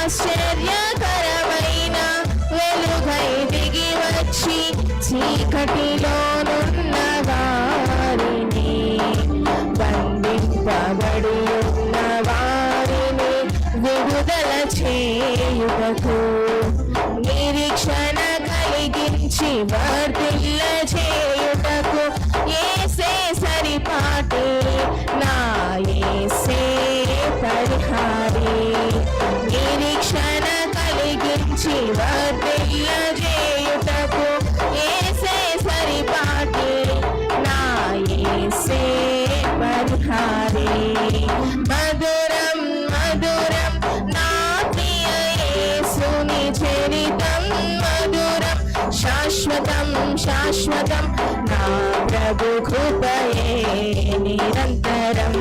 ఆశ్చర్యకరమైన వెలుగై దిగి వచ్చి చీకటిలోనున్న వారిని బంధింపబడి ఉన్న వారిని విడుదల చేయుటకు నిరీక్షణ కలిగించి వర్ధిల్ల చేయుటకు యేసే సరిపాటి నా యేసే పరిహారి నిరీక్షణ కలిగించి వర్ధిల్ల చేయుటకు యేసే సరిపాటి నా యేసే పరిహారి మధురం మధురం నా ప్రియ యేసుని చరితం మధురం శాశ్వతం శాశ్వతం నా ప్రభు కృపయే నిరంతరం